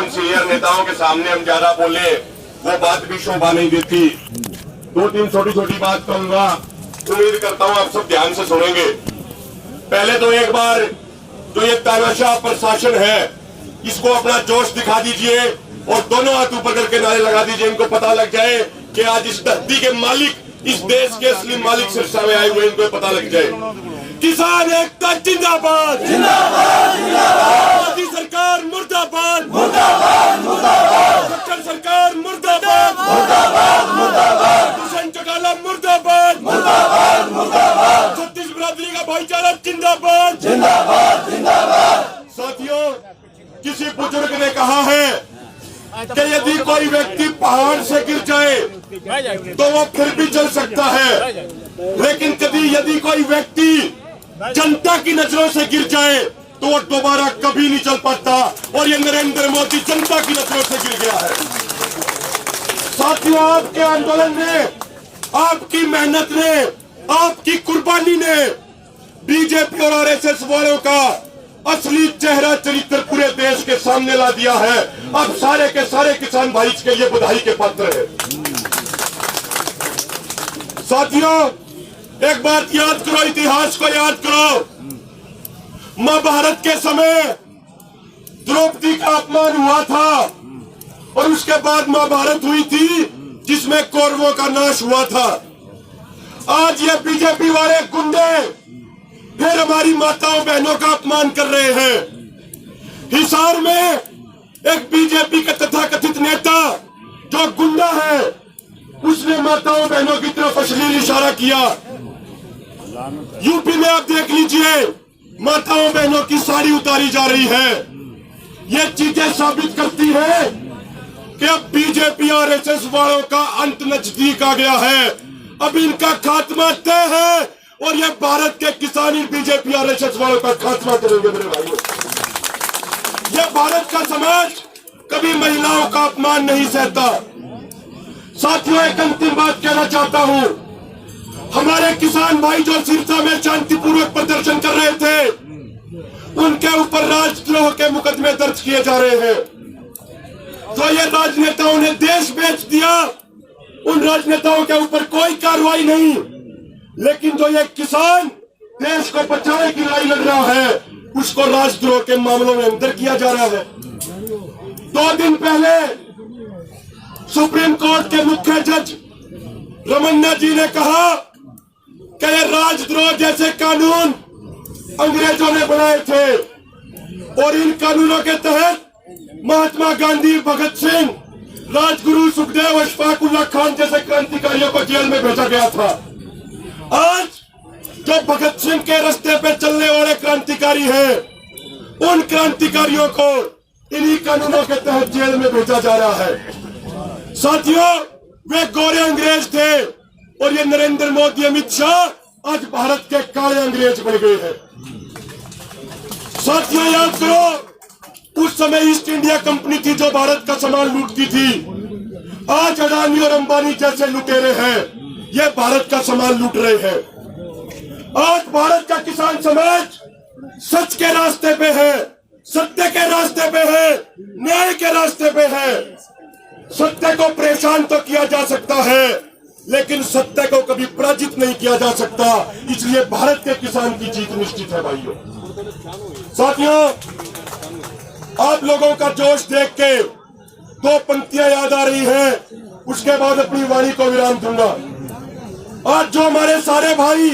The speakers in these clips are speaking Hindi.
हम सीनियर नेताओं के सामने हम ज्यादा बोले वो बात भी शोभा नहीं देती। 2-3 छोटी छोटी बात कहूंगा, उम्मीद करता हूं आप सब ध्यान से सुनेंगे। पहले तो एक बार जो ये तानाशाह प्रशासन है इसको अपना जोश दिखा दीजिए और दोनों हाथ ऊपर करके नारे लगा दीजिए। इनको पता लग जाए कि आज इस धरती के मालिक, इस देश के असली मालिक सिरसा में आए हुए, इनको पता लग जाए। किसान एकता जिंदाबाद, जिंदाबाद, जिंदाबाद। मोदी सरकार मुर्दाबाद, मुर्दाबाद, मुर्दाबाद। खट्टर सरकार मुर्दाबाद, मुर्दाबाद, मुर्दाबाद। दुष्यंत चौटाला मुर्दाबाद, मुर्दाबाद, मुर्दाबाद। छत्तीस बिरादरी का भाईचारा जिंदाबाद, जिंदाबाद, जिंदाबाद। साथियों, किसी बुजुर्ग ने कहा है कि यदि कोई व्यक्ति पहाड़ से गिर जाए तो वो फिर भी चल सकता है, लेकिन यदि कोई व्यक्ति जनता की नजरों से गिर जाए तो वो दोबारा कभी नहीं चल पाता। और ये नरेंद्र मोदी जनता की नजरों से गिर गया है। साथियों, आपके आंदोलन ने, आपकी मेहनत ने, आपकी कुर्बानी ने बीजेपी और आरएसएस वालों का असली चेहरा चरित्र पूरे देश के सामने ला दिया है। अब सारे के सारे किसान भाई के लिए बधाई के पात्र है। साथियों, एक बात याद करो, इतिहास को याद करो। महाभारत के समय द्रौपदी का अपमान हुआ था और उसके बाद महाभारत हुई थी जिसमें कौरवों का नाश हुआ था। आज ये बीजेपी वाले गुंडे फिर हमारी माताओं बहनों का अपमान कर रहे हैं। हिसार में एक बीजेपी का तथाकथित नेता जो गुंडा है, उसने माताओं बहनों की तरफ अश्लील इशारा किया। यूपी में आप देख लीजिए, माताओं बहनों की साड़ी उतारी जा रही है। ये चीजें साबित करती है कि अब बीजेपी और आरएसएस वालों का अंत नजदीक आ गया है। अब इनका खात्मा तय है और ये भारत के किसान बीजेपी और आरएसएस वालों का खात्मा करेंगे। मेरे भाइयों, ये भारत का समाज कभी महिलाओं का अपमान नहीं सहता। साथियों, एक अंतिम बात कहना चाहता हूं। हमारे किसान भाई जो सिरसा में शांतिपूर्वक प्रदर्शन कर रहे थे, उनके ऊपर राजद्रोह के मुकदमे दर्ज किए जा रहे हैं। तो ये राजनेताओं ने देश बेच दिया, उन राजनेताओं के ऊपर कोई कार्रवाई नहीं, लेकिन जो ये किसान देश को बचाने की लड़ाई लड़ रहा है उसको राजद्रोह के मामलों में अंदर किया जा रहा है। 2 दिन पहले सुप्रीम कोर्ट के मुख्य जज रमन्ना जी ने कहा कि ये राजद्रोह जैसे कानून अंग्रेजों ने बनाए थे और इन कानूनों के तहत महात्मा गांधी, भगत सिंह, राजगुरु सुखदेव, अशफाक उल्लाह खान जैसे क्रांतिकारियों को जेल में भेजा गया था। आज जो भगत सिंह के रास्ते पे चलने वाले क्रांतिकारी हैं, उन क्रांतिकारियों को इन्हीं कानूनों के तहत जेल में भेजा जा रहा है। साथियों, वे गोरे अंग्रेज थे और ये नरेंद्र मोदी, अमित शाह आज भारत के काले अंग्रेज बन गए हैं। साथियों, याद करो, उस समय ईस्ट इंडिया कंपनी थी जो भारत का सामान लूटती थी। आज अडानी और अंबानी जैसे लुटेरे हैं, ये भारत का सामान लूट रहे हैं। आज भारत का किसान समाज सच के रास्ते पे है, सत्य के रास्ते पे है, न्याय के रास्ते पे है। सत्य को परेशान तो किया जा सकता है, लेकिन सत्य को कभी पराजित नहीं किया जा सकता। इसलिए भारत के किसान की जीत निश्चित है। भाइयों, साथियों, आप लोगों का जोश देख के 2 पंक्तियां याद आ रही हैं, उसके बाद अपनी वाणी को विराम दूंगा। आज जो हमारे सारे भाई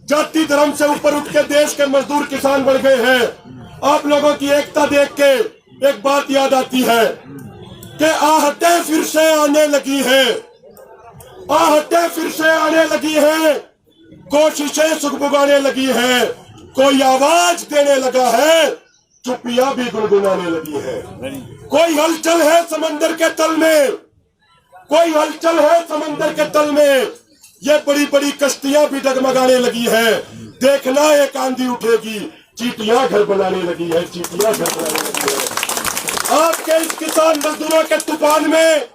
जाति धर्म से ऊपर उठ के देश के मजदूर किसान बन गए हैं, आप लोगों की एकता देख के एक बात याद आती है कि आहटें फिर से आने लगी है, आहटें फिर से आने लगी है, कोशिशें सुगबुगाने लगी है, कोई आवाज देने लगा है, चुपिया भी गुनगुनाने लगी है। कोई हलचल है समंदर के तल में, कोई हलचल है समंदर के तल में, ये बड़ी बड़ी कश्तियां भी डगमगाने लगी है। देखना एक आंधी उठेगी, चींटियां घर बनाने लगी है, चींटियां घर बनाने लगी है। आपके इस किसान मजदूरों के तूफान में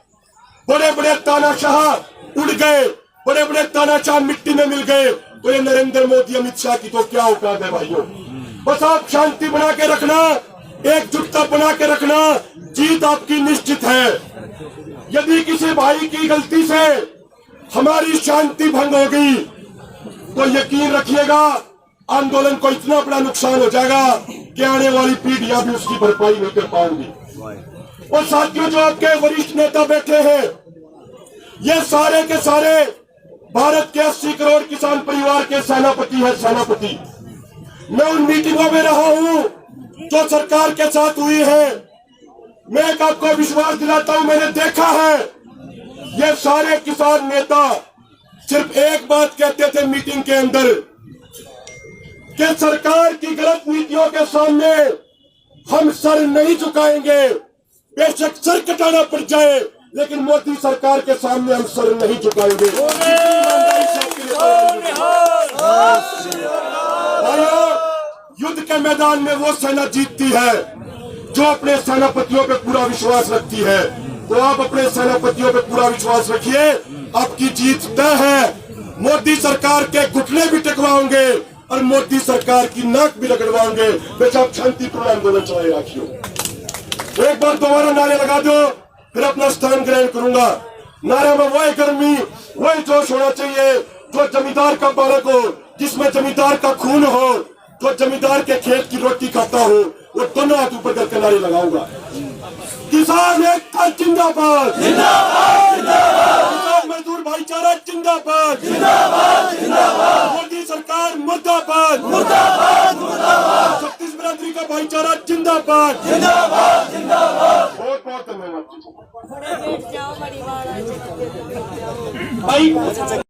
बड़े बड़े तानाशाह उड़ गए, बड़े बड़े तानाशाह मिट्टी में मिल गए। तो ये नरेंद्र मोदी, अमित शाह की तो क्या औकात है भाइयों। बस आप शांति बना के रखना, एकजुटता बना के रखना, जीत आपकी निश्चित है। यदि किसी भाई की गलती से हमारी शांति भंग होगी तो यकीन रखिएगा आंदोलन को इतना बड़ा नुकसान हो जाएगा कि आने वाली पीढ़ियां भी उसकी भरपाई नहीं कर पाएंगी। और साथियों, जो आपके वरिष्ठ नेता बैठे हैं, ये सारे के सारे भारत के 80 करोड़ किसान परिवार के सेनापति हैं, सेनापति। मैं उन मीटिंगों में रहा हूं जो सरकार के साथ हुई है। मैं एक आपको विश्वास दिलाता हूं, मैंने देखा है ये सारे किसान नेता सिर्फ एक बात कहते थे मीटिंग के अंदर कि सरकार की गलत नीतियों के सामने हम सर नहीं झुकाएंगे, बेशक सर कटाना पड़ जाए, लेकिन मोदी सरकार के सामने हम सर नहीं झुकाएंगे। युद्ध के मैदान में वो सेना जीतती है जो अपने सेनापतियों पे पूरा विश्वास रखती है। तो आप अपने सेनापतियों पे पूरा विश्वास रखिए, आपकी जीत तय है। मोदी सरकार के घुटने भी टिकवाओगे और मोदी सरकार की नाक भी रगड़वाओगे, बेशक शांतिपूर्ण आंदोलन चलाए रखियो। एक बार दोबारा नारे लगा दो, फिर अपना स्थान ग्रहण करूंगा। नारे में वही गर्मी, वही जोश होना चाहिए जो जमींदार का बालक हो, जिसमें जमींदार का खून हो, जो जमींदार के खेत की रोटी खाता हो, वो दोनों हाथ ऊपर करके नारे लगाऊंगा। किसान एकता जिंदाबाद, किसान मजदूर भाईचारा जिंदाबाद, मोदी सरकार मुर्दाबाद, छत्तीस बिरादरी का भाईचारा जिंदाबाद। बहुत बहुत धन्यवाद भाई।